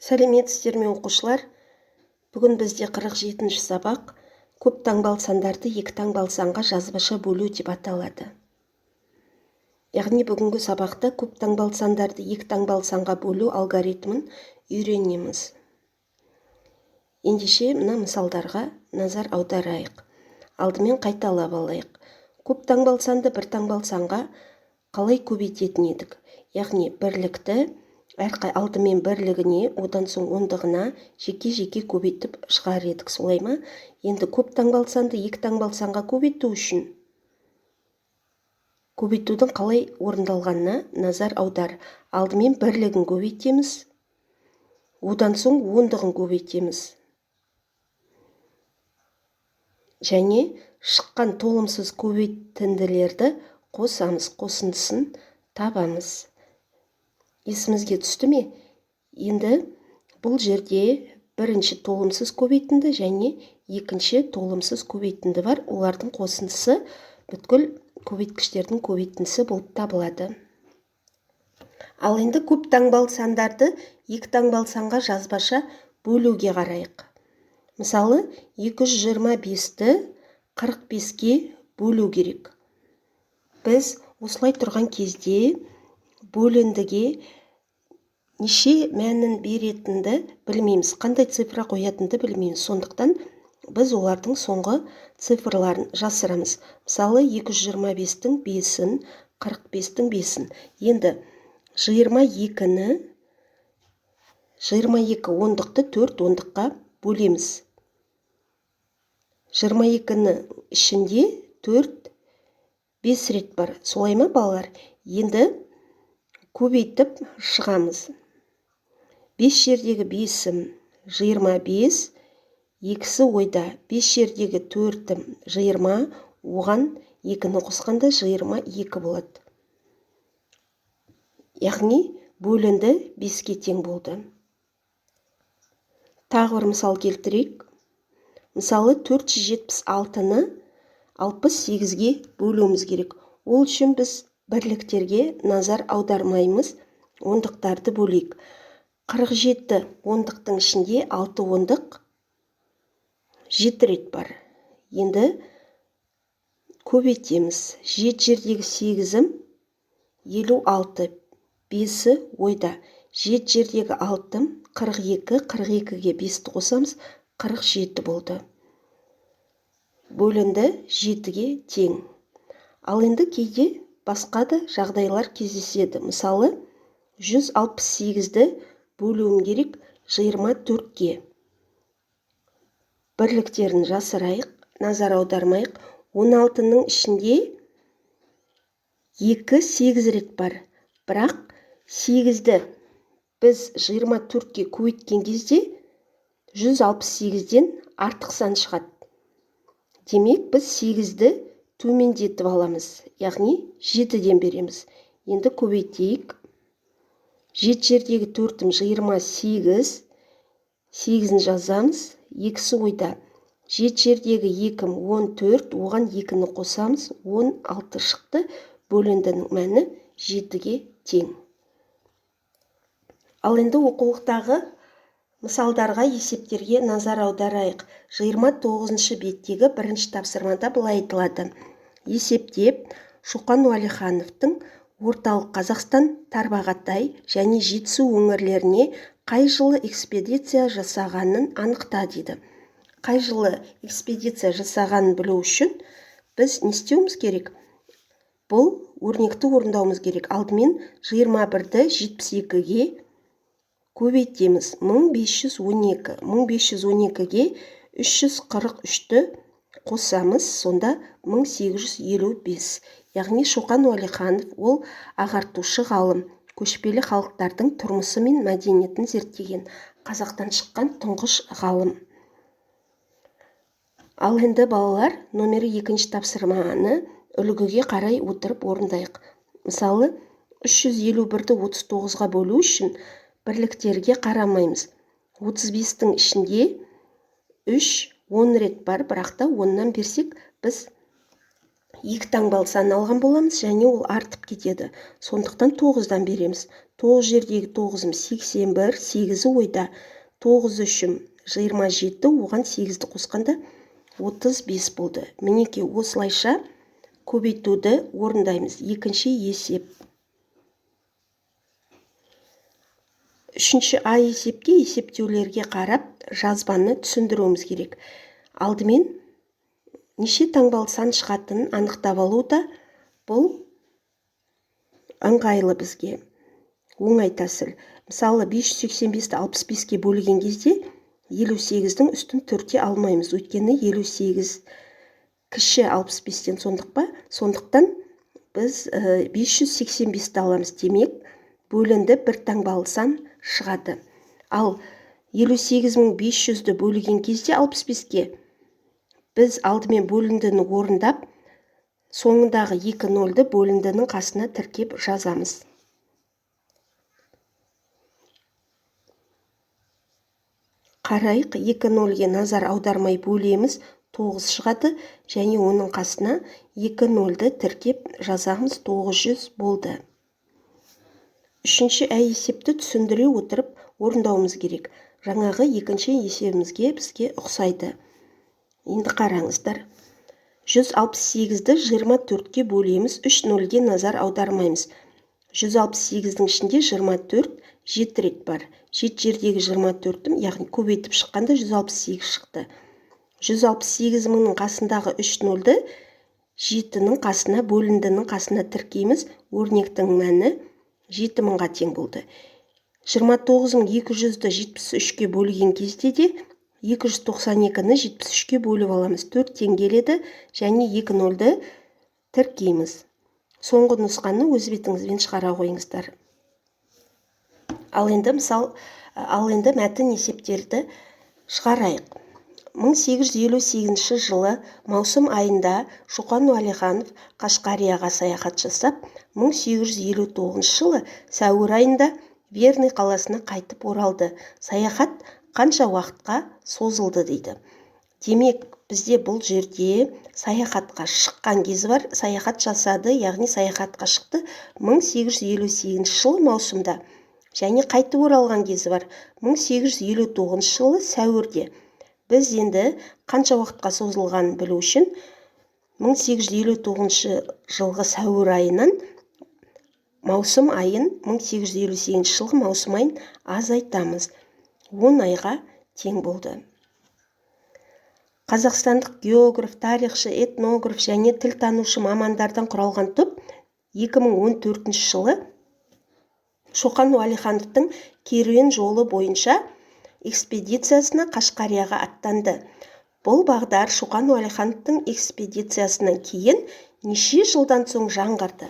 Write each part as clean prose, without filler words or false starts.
Сәлеметсіздер ме оқушылар? Бүгін бізде 47-ші сабақ көп таңбалы сандарды екі таңбалы санға жазбаша бөлу деп аталады. Яғни бүгінгі сабақта көп таңбалы сандарды екі таңбалы санға бөлу алгоритмін үйренеміз. Ендеше мына мысалдарға назар аударайық. Алдымен қайталап алайық. Көп таңбалы санды бір таңбалы санға қалай көбейтетін едік? Яғни бірлікті алдымен бірлігіне, одан соң ондығына жеке-жеке көбейтіп шығар едік, солай ма? Енді көп таңбалы санды екі таңбалы санға көбейту үшін көбейтудің қалай орындалғанына назар аудар. Алдымен бірлігін көбейтеміз, одан соң ондығын көбейтеміз. Және шыққан толымсыз көбейтінділерді қосамыз, қосындысын табамыз. Есімізге түсті ме? Енді бұл жерде бірінші толымсыз көбейтінді және екінші толымсыз көбейтінді бар. Олардың қосындысы бүткіл көбейткіштердің көбейтіндісі болып табылады. Ал енді көп таңбалы сандарды екі таңбалы санға жазбаша бөлуге қарайық. Мысалы, 225-ті 45-ке бөлу керек. Біз осылай тұрған кезде бөліндіге неше мәнін беретінді білмейміз, қандай цифра қоятынды білмейміз. Сондықтан біз олардың соңғы цифрларын жасырамыз. Мысалы, 225-тің 5-ін, 45-тің 5-ін. Енді 22-ні 22 ондықты 4 ондыққа бөлеміз. 22-ні ішінде 4 5 рет бар. Солай ма, балалар? Енді көбейтіп шығамыз. 5 жердегі 5-ім 25, екісі ойда. 5 жердегі 4-ім 20, оған 2-ні қосқанда 22 болады. Яғни бөлінді 5-ке тең болды. Тағы бір мысал келтірейік. Мысалы, 476-ны 68-ге бөлуіміз керек. Ол үшін біз бірліктерге назар аудармаймыз, ондықтарды бөлейік. 47 ондықтың ішінде 6 ондық 7 рет бар. Енді көбейтеміз. 7 жердегі 8-ім 56, 5-і ойда. 7 жердегі 6-ым 42, 42-ге 5-ті қосамыз, 47 болды. Бөлінді 7-ге тең. Ал енді кейде басқа да жағдайлар кездеседі. Мысалы, 168-ді бөлуім керек 24-ге. Бірліктерін жасырайық, назар аудармайық. 16-ның ішінде 2 8 рет бар. Бірақ 8-ді біз 24-ге көбейткен кезде 168-ден артық сан шығады. Демек, біз 8-ді төмендетіп аламыз. Яғни 7-ден береміз. Енді көбейтейік. 7 жердегі 4-ім 28, 8-ін жазамыз, 2-сі ойда. 7 жердегі 2-ім 14, оған 2-ні қосамыз, 16 шықты. Бөліндінің мәні 7-ге тең. Ал енді оқулықтағы мысалдарға, есептерге назар аударайық. 29-шы беттегі бірінші тапсырмада былай айтылады. Есептеп, Шоқан Уәлихановтың орталық Қазақстан, Тарбағатай және Жетісу өңірлеріне қай жылы экспедиция жасағанын анықта дейді. Қай жылы экспедиция жасағанын білу үшін біз не істеуіміз керек? Бұл өрнекті орындауымыз керек. Алдымен 21-ді 72-ге көбейтеміз. 1512. 1512-ге 343-ті қосамыз, сонда 1855. Яғни Шоқан Уәлиханов ол ағартушы ғалым, көшпелі халықтардың тұрмысы мен мәдениетін зерттеген, Қазақтан шыққан тұңғыш ғалым. Ал енді балалар, номері 2-ші тапсырманы үлгіге қарай отырып орындайық. Мысалы, 351-ді 39-ға бөлу үшін бірліктерге қарамаймыз. 35-тің ішінде 10 рет бар, бірақ та 10-нан берсек, біз екі таңбалы сан алған боламыз, және ол артып кетеді. Сондықтан 9-дан береміз. 9 жердегі 9-ым 81, 8-і ойда. 9 үшім 27, оған 8-ді қосқанда 35 болды. Мінеке осылайша көбейтуді орындаймыз. Екінші есеп. Үшінші А есепке есептеулерге қарап жазбаны түсіндіруіміз керек. Алдымен неше таңбалы сан шығатынын анықтап алу да бұл ыңғайлы бізге. Оңай тәсіл. Мысалы 585-ті 65-ке бөлген кезде 58-дің үстін 4-те алмаймыз. Өйткені 58 кіші 65-тен сондықтан біз 585-ті аламыз. Демек, бөлінді бір таңбалы сан шығады. Ал 58500-ді бөлген кезде 65-ке біз алдымен бөліндіні орындап, соңындағы 2 нөлді бөліндінің қасына тіркеп жазамыз. Қарайық, 2 нөлге назар аудармай бөлеміз, 9 шығады, және оның қасына 2 нөлді тіркеп жазамыз, 900 болды. Үшінші ә есепті түсіндіре отырып орындауымыз керек. Жаңағы екінші есебімізге бізге ұқсайды. Енді қараңыздар. 168-ді 24-ке бөлеміз, 3 нөлге назар аудармаймыз. 168-дің ішінде 24 7 рет бар. 7 жердегі 24-ім, яғни көбейтіп шыққанда 168 шықты. 168 мыңның қасындағы 3 нөлді 7-нің қасына, бөліндінің қасына тіркейміз. Өрнектің мәні 7000-ға тең болды. 29200-ді 73-ке бөлген кезде де 292-ні 73-ке бөліп аламыз. 4 тең келеді, және 2 нөлді тіркейміз. Соңғы нұсқаны өз бетіңізбен шығара қойыңыздар. Ал енді мәтін есептерді шығарайық. 1858 жылы маусым айында Шоқан Уәлиханов Қашқарияға саяхат жасап, 1859 жылы сәуір айында Верный қаласына қайтып оралды. Саяхат қанша уақытқа созылды дейді. Демек, бізде бұл жерде саяхатқа шыққан кезі бар. Саяхат жасады, яғни саяхатқа шықты 1858 жылы маусымда. Және қайтып оралған кезі бар 1859 жылы сәуірде. Біз енді қанша уақытқа созылғанын білу үшін 1859 жылғы сәуір айынан маусым айын, 1858 жылғы маусым айын азайтамыз. 10 айға тең болды. Қазақстандық географ, тарихшы, этнограф және тілтанушы мамандардан құралған топ 2014 жылы Шоқан Уәлихановтың керуен жолы бойынша экспедициясына Қашқарияға аттанды. Бұл бағдар Шоқан Уәлихановтың экспедициясынан кейін неше жылдан соң жаңғырды.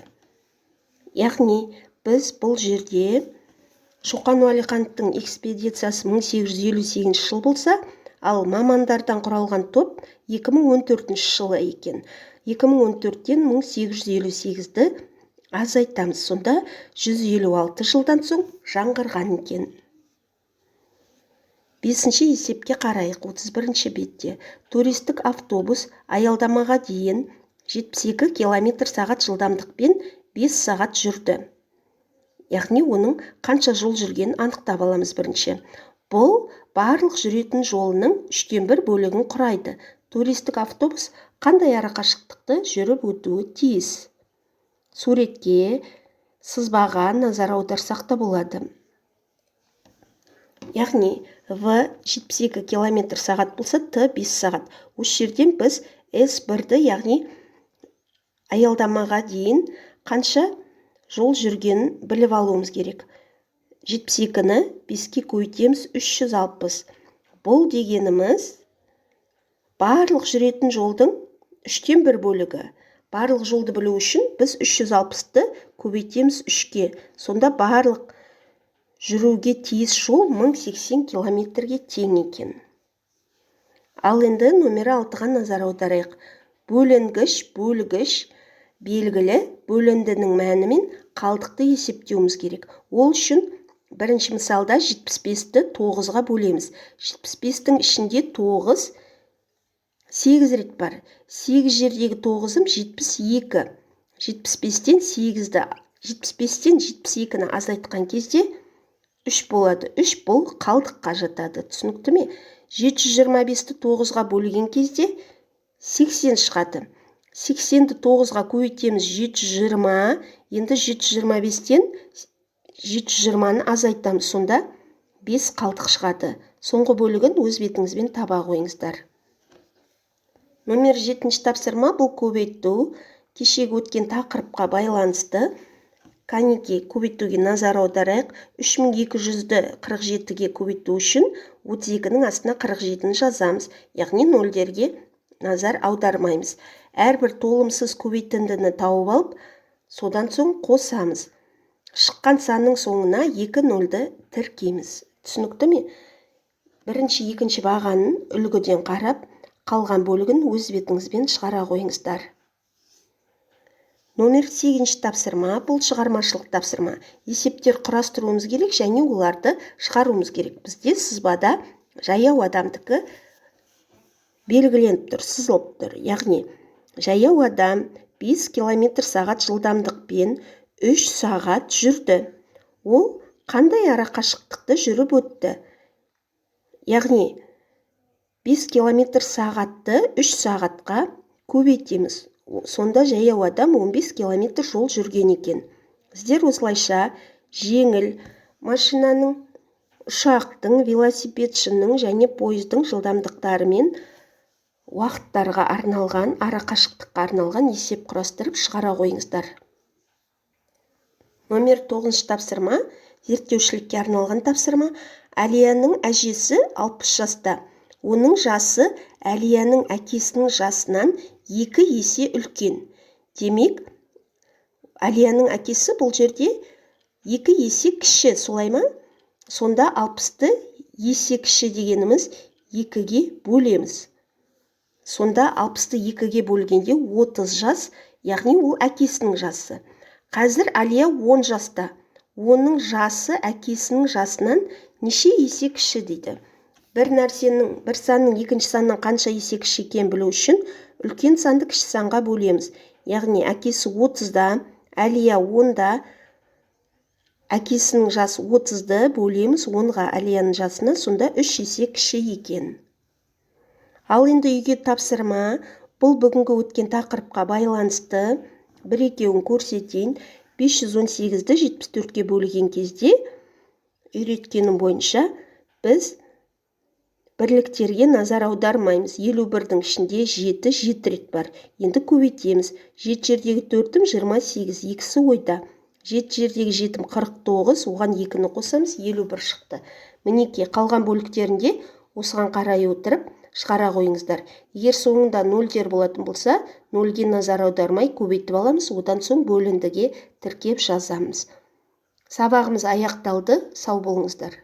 Яғни, біз бұл жерде Шоқан Уәлихановтың экспедициясы 1858 жыл болса, ал мамандардан құралған топ 2014 жылы екен. 2014-тен 1858-ді азайтамыз. Сонда 156 жылдан соң жаңғырған екен. 5-ші есепке қарайық. 31-ші бетте. Туристік автобус аялдамаға дейін 72 км/сағат жылдамдықпен 5 сағат жүрді. Яғни оның қанша жол жүргенін анықтап аламыз бірінші. Бұл барлық жүретін жолының 1/3 бөлігін құрайды. Туристік автобус қандай ара қашықтықты жүріп өтуі тиіс? Суретке, сызбаға назар аударсақ та болады. Яғни, В 72 км/сағат болса, Т 5 сағат. Осы жерден біз С1-ді, яғни аялдамаға дейін қанша жол жүргенін біліп алуымыз керек. 72-ні 5-ке көйтеміз, 360. Бұл дегеніміз барлық жүретін жолдың 1/3 бөлігі. Барлық жолды білу үшін біз 360-ты көбейтеміз 3-ке. Сонда барлық жүруге тиіс жол 1080 километрге тең екен. Ал енді номер 6-ға назар аударайық. Бөлінгіш, бөлгіш белгілі бөліндінің мәнімен қалдықты есептеуіміз керек. Ол үшін бірінші мысалда 75-ті 9-ға бөлеміз. 75-тің ішінде 9 8 рет бар. 8 жердегі 9-ым 72. 75-тен 8-ді 75-тен 72-ні азайтқан кезде 3 болады. 3 бұл қалдыққа жатады. Түсінікті ме? 725-ті 9-ға бөлген кезде 80 шығады. 80-ді 9-ға көбейтеміз 720. Енді 725-тен 720-ны азайтамыз. Сонда 5 қалдық шығады. Соңғы бөлігін өз бетіңізбен таба қойыңыздар. Номер 7-ші тапсырма бұл көбейту. Кешегі өткен тақырыпқа байланысты. Кәнеки көбейтуге назар аударайық. 3247-ді 47-ге көбейту үшін 32-нің астына 47-ні жазамыз. Яғни нөлдерге назар аудармаймыз. Әрбір толымсыз көбейтіндіні тауып алып, содан соң қосамыз. Шыққан санның соңына 2 нөлді тіркейміз. Түсінікті ме? Бірінші, екінші бағанын үлгіден қарап, қалған бөлігін өз бетіңізбен шығара қойыңыздар. Номер 8-ші тапсырма, бұл шығармашылық тапсырма. Есептер құрастыруымыз керек және оларды шығаруымыз керек. Бізде сызбада жаяу адамдікі белгіленіп тұр, сызылып тұр. Яғни, жаяу адам 5 км/сағат жылдамдықпен 3 сағат жүрді. Ол қандай арақашықтықты жүріп өтті? Яғни, 5 км/сағатты 3 сағатқа көбейтеміз. Сонда жаяу адам 15 км жол жүрген екен. Сіздер осылайша жеңіл машинаның, ұшақтың, велосипедшінің және пойыздың жылдамдықтары мен уақыттарға арналған, арақашықтыққа арналған есеп құрастырып шығара қойыңыздар. Номер 9-ші тапсырма, зерттеушілікке арналған тапсырма. Әлияның әжесі 60 жаста. Оның жасы Әлияның әкесінің жасынан 2 есе үлкен. Демек, Әлияның әкесі бұл жерде 2 есе кіші, солай ма? Сонда 60-ты есе кіші дегеніміз 2-ге бөлеміз. Сонда 60-ты 2-ге бөлгенде 30 жас, яғни ол әкесінің жасы. Қазір Әлия 10 жаста. Оның жасы әкесінің жасынан неше есе кіші дейді. Бір санның екінші саннан қанша есе кіші екенін білу үшін үлкен санды кіші санға бөлеміз. Яғни әкесі 30-да, Әлия 10-да, әкесінің жасы 30-ды бөлеміз 10-ға Әлияның жасына, сонда 3 есе кіші екен. Ал енді үйге тапсырма, бұл бүгінгі өткен тақырыпқа байланысты. Бір-екеуін көрсетейін. 518-ді 74-ге бөлген кезде үйреткенім бойынша біз бірліктерге назар аудармаймыз. 51-дің ішінде 7 рет бар. Енді көбейтеміз. 7 жердегі 4-ім 28, екісі ойда. 7 жердегі 7-ім 49, оған 2-ні қосамыз, 51 шықты. Мінеке, қалған бөліктерінде осыған қарай отырып шығара қойыңыздар. Егер соңында нөлдер болатын болса, нөлге назар аудармай көбейтіп аламыз, одан соң бөліндіге тіркеп жазамыз. Сабағымыз аяқталды, сау болыңыздар.